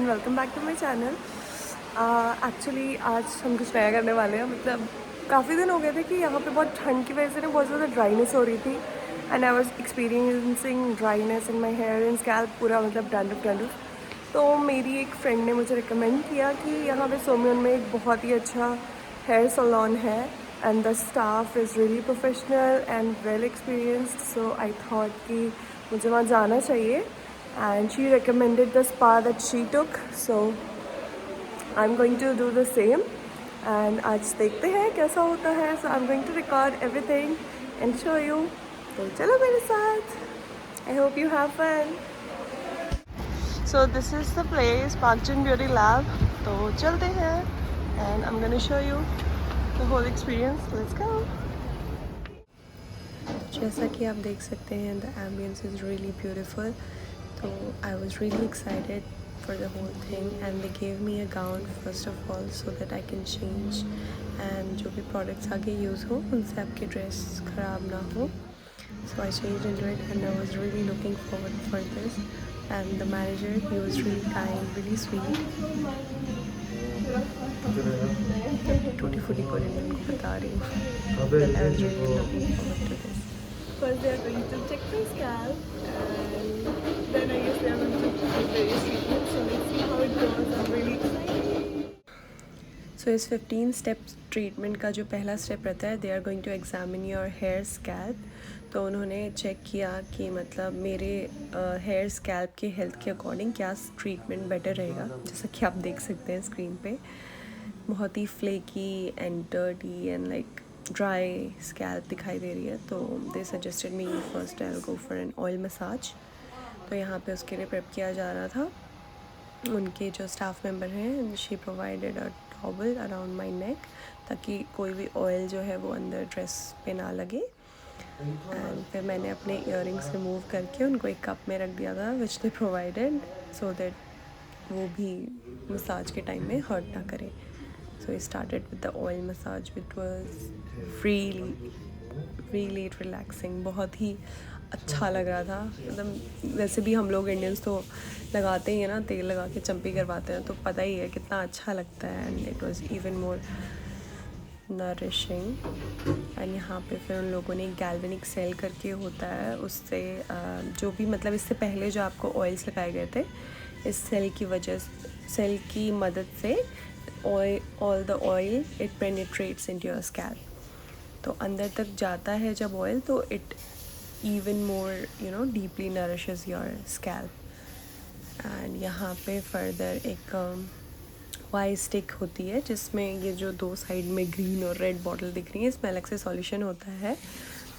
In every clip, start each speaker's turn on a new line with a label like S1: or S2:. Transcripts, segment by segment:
S1: And welcome back to my channel. Actually आज हम कुछ नया करने वाले हैं। मतलब काफ़ी दिन हो गए थे कि यहाँ पे बहुत ठंड की वजह से ना बहुत ज़्यादा ड्राइनेस हो रही थी and I was experiencing dryness in my hair and scalp, पूरा मतलब डैंड्रफ। तो मेरी एक फ्रेंड ने मुझे रिकमेंड किया कि यहाँ पे सोमियन में एक बहुत ही अच्छा हेयर सैलून है and the staff is really professional and well experienced, so I thought कि मुझे वहाँ जाना चाहिए and she recommended the spa that she took, so I'm going to do the same and आज देखते हैं कैसा होता है। so I'm going to record everything and show you, तो चलो मेरे साथ। I hope you have fun. So this is the place, Parkchan Beauty Lab, तो चलते हैं and I'm going to show you the whole experience. Let's go. जैसा कि आप देख सकते हैं the ambience is really beautiful. So I was really excited for the whole thing and they gave me a gown first of all so that I can change and जो भी products आगे use हो उनसे आपकी dress ख़राब ना हो. So I changed into it and I was really looking forward for this, and the manager, he was really kind, really sweet. टूटी फूटी कोरियन मैं उनको बता रही हूँ, but I was really looking forward to this. First they are going to check my scalp and then I guess they are going to put various treatments, so let's see how it goes. I'm really excited. So इस 15 steps treatment का जो पहला step रहता है, they are going to examine your hair scalp. तो उन्होंने check किया कि मतलब मेरे हेयर स्कैल्प के हेल्थ के अकॉर्डिंग क्या ट्रीटमेंट बेटर रहेगा. जैसा कि आप देख सकते हैं स्क्रीन पे, बहुत ही flaky and dirty and like dry scalp दिखाई दे रही है. तो they suggested me first I will go for an oil massage. तो यहाँ पे उसके लिए प्रेप किया जा रहा था. उनके जो स्टाफ मेंबर हैं, she provided a towel around my neck ताकि कोई भी ऑयल जो है वो अंदर ड्रेस पे ना लगे. एंड फिर मैंने अपने इयररिंग्स रिमूव करके उनको एक कप में रख दिया था विच दे प्रोवाइडेड, सो दैट वो भी मसाज के टाइम में हर्ट ना करे. So we started with the oil massage, which was really relaxing. बहुत ही अच्छा लग रहा था. मतलब वैसे भी हम लोग इंडियंस तो लगाते ही हैं ना, तेल लगा के चम्पी करवाते हैं, तो पता ही है कितना अच्छा लगता है. And it was even more nourishing. And यहाँ पे फिर उन लोगों ने गैल्वेनिक सेल करके होता है, उससे जो भी मतलब इससे पहले जो आपको ऑयल्स लगाए गए थे, इस सेल की मदद से all the oil it penetrates into your scalp. तो अंदर तक जाता है जब ऑयल, तो it even more deeply nourishes your scalp. and यहाँ पे फर्दर एक वाई स्टिक होती है जिसमें ये जो दो साइड में ग्रीन और रेड बॉटल दिख रही है, इसमें अलग से सॉल्यूशन होता है.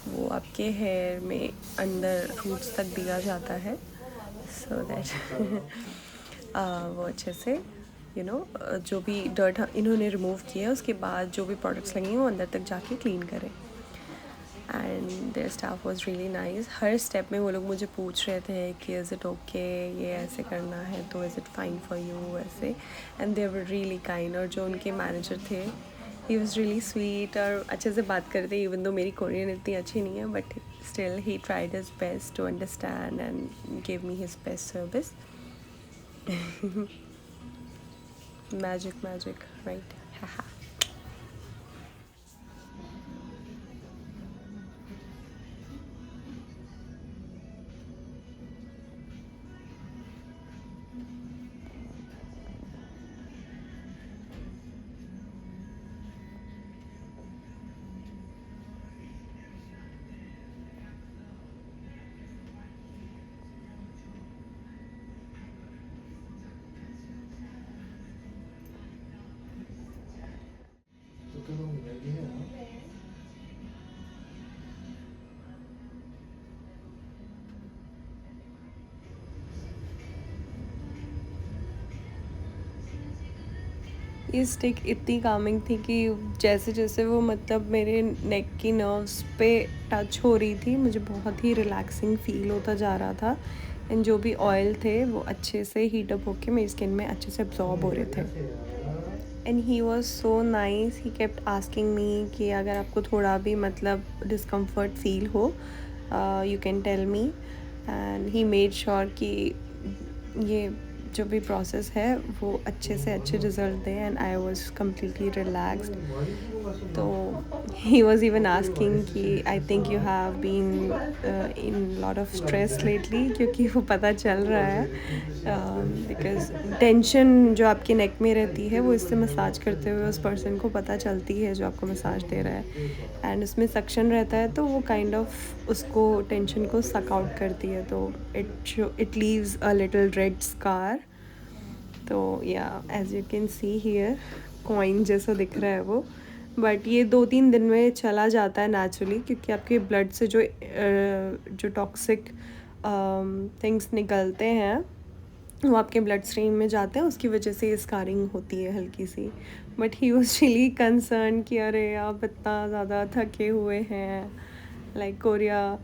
S1: वो आपके हेयर में अंदर रूट्स तक दिया जाता है, सो दैट वो अच्छे से जो भी डर्ट इन्होंने रिमूव किया उसके बाद जो भी प्रोडक्ट्स लगे हैं वो अंदर तक जाके क्लीन करें. And their staff was really nice. हर स्टेप में वो लोग मुझे पूछ रहे थे कि इज़ इट ओके, ये ऐसे करना है तो is it fine for you, ऐसे. And they were really kind. और जो उनके मैनेजर थे, ही वाज रियली स्वीट और अच्छे से बात कर रहे थे. इवन दो मेरी कोरियन इतनी अच्छी नहीं है, but still he tried his best to understand and give me his best service. Magic, right? Haha. ये स्टिक इतनी कामिंग थी कि जैसे जैसे वो मतलब मेरे नेक की नर्व्स पे टच हो रही थी, मुझे बहुत ही रिलैक्सिंग फील होता जा रहा था. एंड जो भी ऑयल थे वो अच्छे से हीटअप होके मेरी स्किन में अच्छे से एब्जॉर्ब हो रहे थे. And he was so nice. He kept asking me कि अगर आपको थोड़ा भी मतलब डिस्कम्फर्ट फील हो, you can tell me. And he made sure कि ये जो भी प्रोसेस है वो अच्छे से अच्छे रिजल्ट दें, and I was completely relaxed. तो ही वॉज इवन आस्किंग कि I think you have been in lot of stress lately, क्योंकि वो पता चल रहा है बिकॉज टेंशन जो आपके नेक में रहती है वो इससे मसाज करते हुए उस पर्सन को पता चलती है जो आपको मसाज दे रहा है, एंड उसमें सक्शन रहता है तो वो काइंड ऑफ उसको टेंशन को सक आउट करती है, तो it leaves a little red scar. तो या as you can see here coin जैसा दिख रहा है वो, बट ये 2-3 दिन में चला जाता है नेचुरली, क्योंकि आपके ब्लड से जो टॉक्सिक थिंग्स निकलते हैं वो आपके ब्लड स्ट्रीम में जाते हैं, उसकी वजह से ये स्कारिंग होती है हल्की सी. But he was really concern कि अरे आप इतना ज़्यादा थके हुए हैं, लाइक कोरिया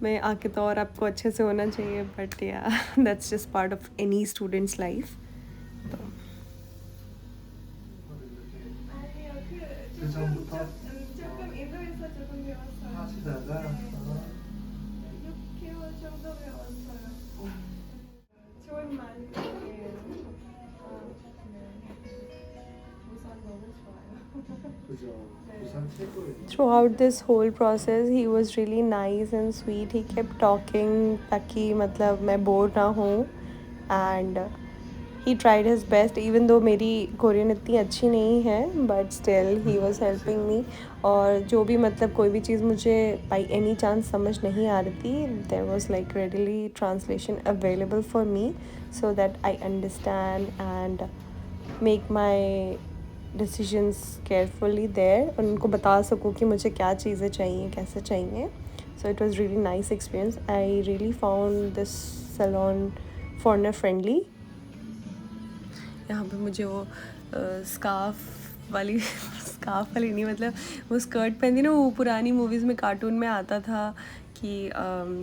S1: में आके तो और आपको अच्छे से होना चाहिए, बट या that's just part of any students life. तो
S2: 그전부터 조금 인도에서 조금 배웠어요. 하시다가 6개월 정도 배웠어요. 좋은 말이에요. 우선 너무 좋아요. 그죠. 부산 최고예요.
S1: throughout this whole process he was really nice and sweet. He kept talking ताकि मतलब मैं बोर ना हूँ, and he tried his best even though मेरी कोरियन इतनी अच्छी नहीं है, but still he was helping me. और जो भी मतलब कोई भी चीज़ मुझे by any chance समझ नहीं आ रही थी, there was like readily translation available for me so that I understand and make my decisions carefully there, और उनको बता सकूँ कि मुझे क्या चीज़ें चाहिए, कैसे चाहिए. So it was really nice experience. I really found this salon foreigner friendly. यहाँ पे मुझे वो स्कार्फ वाली स्कार्फ वाली नहीं, मतलब वो स्कर्ट पहनती ना, वो पुरानी मूवीज़ में कार्टून में आता था कि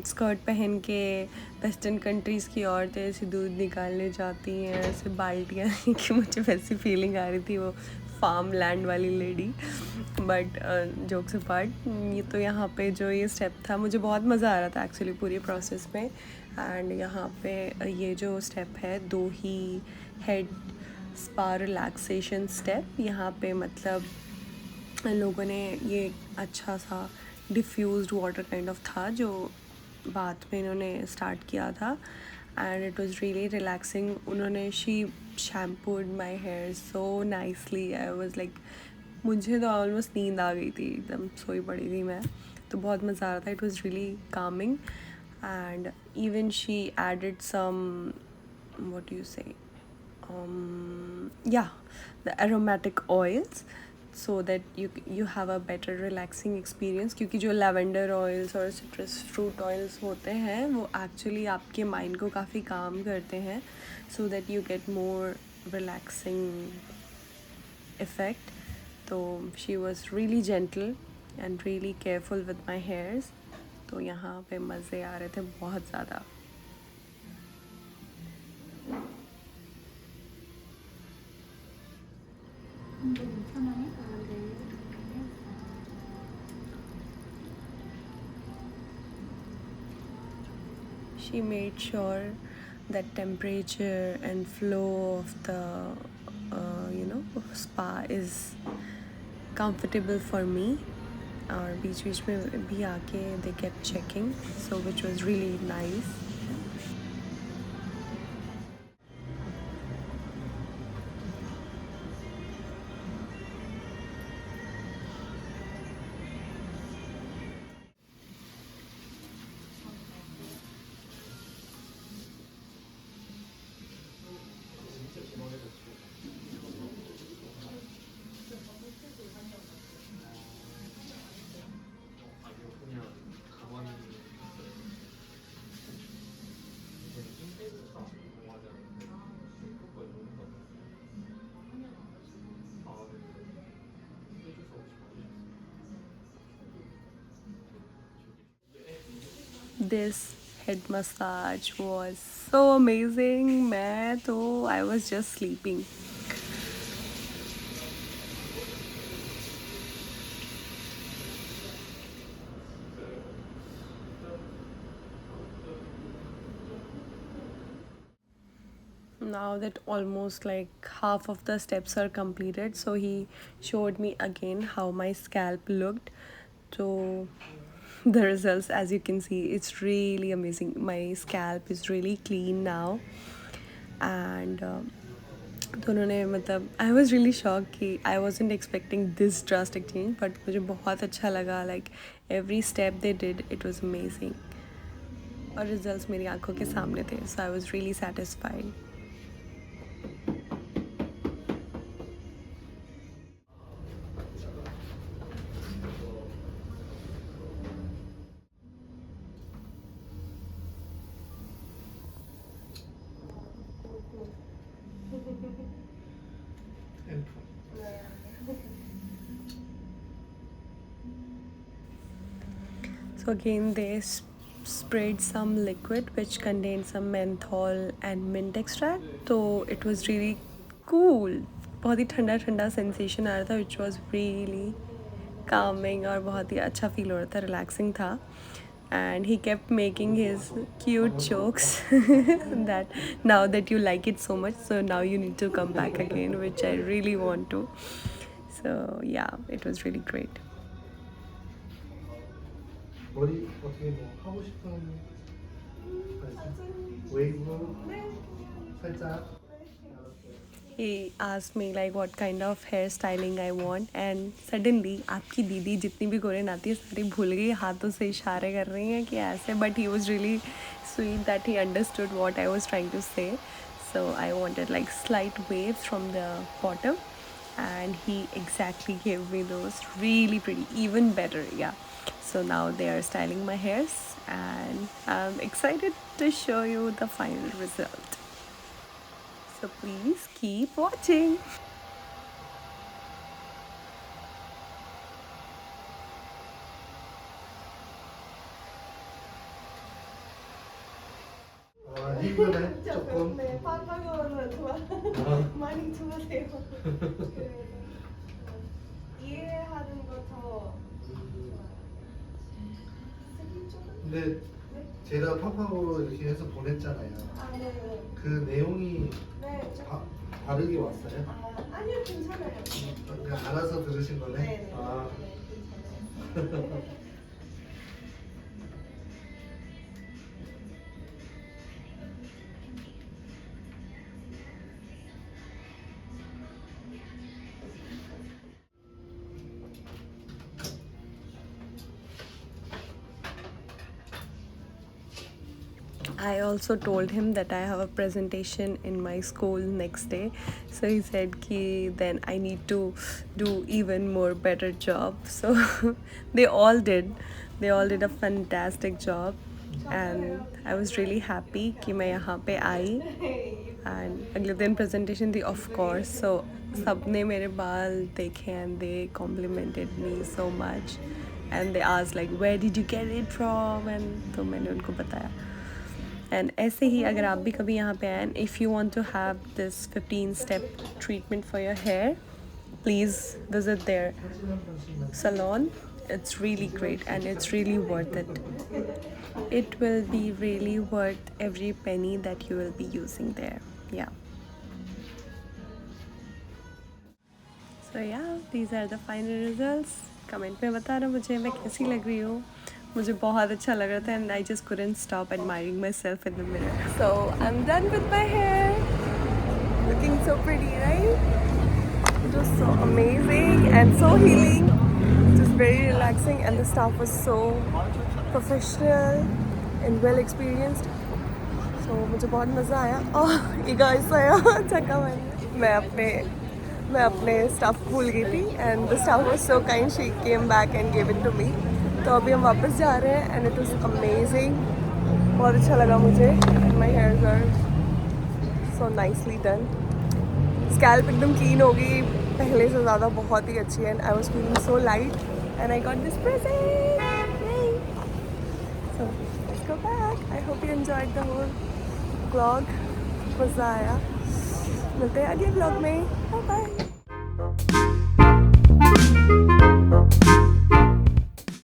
S1: स्कर्ट पहन के वेस्टर्न कंट्रीज़ की औरतें ऐसे दूध निकालने जाती हैं ऐसे बाल्टियाँ कि मुझे वैसी फीलिंग आ रही थी, वो फार्म लैंड वाली लेडी. बट जोक्स अपार्ट, ये तो यहाँ पे जो ये स्टेप था मुझे बहुत मज़ा आ रहा था एक्चुअली पूरी प्रोसेस में. एंड यहाँ पे ये जो स्टेप है, 2 ही हेड स्पा रिलैक्सेशन स्टेप, यहाँ पे मतलब लोगों ने ये अच्छा सा डिफ्यूज्ड वाटर काइंड ऑफ था जो बात में इन्होंने स्टार्ट किया था, and it was really relaxing. उन्होंने she shampooed my hair so nicely. I was like, मुझे तो ऑलमोस्ट नींद आ गई थी, एकदम सोई पड़ी थी मैं, तो बहुत मज़ा आ रहा था. It was really calming, and even she added some, what do you say, yeah, the aromatic oils so that you have a better relaxing experience, क्योंकि जो लैवेंडर ऑयल्स और सिट्रस फ्रूट ऑयल्स होते हैं वो एक्चुअली आपके mind को काफ़ी काम करते हैं, so that you get more relaxing effect. तो she was really gentle and really careful with my hairs. तो यहाँ पे मज़े आ रहे थे बहुत ज़्यादा. She made sure that temperature and flow of the spa is comfortable for me. और बीच बीच में भी आके they kept checking, so which was really nice. This head massage was so amazing. मैं तो I was just sleeping. now that almost like half of the steps are completed, so he showed me again how my scalp looked. So the results, as you can see, it's really amazing. My scalp is really clean now. And तो उन्होंने मतलब आई was really shock कि I wasn't expecting this drastic change, but मुझे बहुत अच्छा लगा. Like every step they did, it was amazing. और results मेरी आंखों के सामने थे, so I was really satisfied. So again they sprayed some liquid which contained some menthol and mint extract. So it was really cool. बहुत ही ठंडा ठंडा sensation आ रहा था, which was really calming और बहुत ही अच्छा फील हो रहा था, रिलैक्सिंग था. And he kept making his cute jokes that now that you like it so much, so now you need to come back again, which I really want to. So yeah, it was really great.
S3: 머리 어떻게 뭐 하고 싶은 웨이브 살짝.
S1: He asked me like what kind of hair styling I want, and suddenly आपकी दीदी जितनी भी Korean आती है सारी भूल गई, हाथों से इशारे कर रही हैं कि ऐसे. But he was really sweet that he understood what I was trying to say. So I wanted like slight waves from the bottom, and he exactly gave me those. Really pretty, even better, yeah. So now they are styling my hairs, and I'm excited to show you the final result. So please keep watching.
S3: 힘드네 조금.
S2: 네, 파파고는 좋아. 많이 좋아해요. 그래서 이해하는 거 더 쓰기 조금.
S3: 근데 제가 팝팝으로 이렇게 해서 보냈잖아요.
S2: 아, 네.
S3: 그 내용이
S2: 네.
S3: 다르게 왔어요?
S2: 아니요, 괜찮아요.
S3: 그냥 알아서 들으신 거네?
S2: 네.
S3: 아.
S2: 네, 괜찮아요.
S1: I also told him that I have a presentation in my school next day. So he said ki then I need to do even more better job. So they all did. They all did a fantastic job. And I was really happy कि मैं यहाँ पे आई. And अगले दिन presentation थी, of course. So सबने मेरे बाल देखे and they complimented me so much. And they asked like where did you get it from? And तो मैंने उनको बताया. And ऐसे ही अगर आप भी कभी यहाँ पे आए, if you want to have this 15-step treatment for your hair, please visit their salon. It's really great and it's really worth it. It will be really worth every penny that you will be using there. Yeah. So yeah, these are the final results. Comment में बताना मुझे मैं कैसी लग रही हूँ. मुझे बहुत अच्छा लग रहा था and I just couldn't stop admiring myself in the mirror. So I'm done with my hair. Looking so pretty, right? It was so amazing and so healing. It was very relaxing and the staff was so professional and well experienced. So मुझे बहुत मज़ा आया. Oh, you guys आया चक्का मैंने. मैं अपने staff भूल गई थी and the staff was so kind. She came back and gave it to me. तो अभी हम वापस जा रहे हैं and it was amazing. बहुत अच्छा लगा मुझे. My hairs are so nicely done. Scalp एकदम clean हो गई पहले से ज़्यादा, बहुत ही अच्छी है. And I was feeling so light and I got this present. Yay! So let's go back. I hope you enjoyed the whole vlog. मज़ा आया. मिलते हैं अगले vlog में. Bye bye.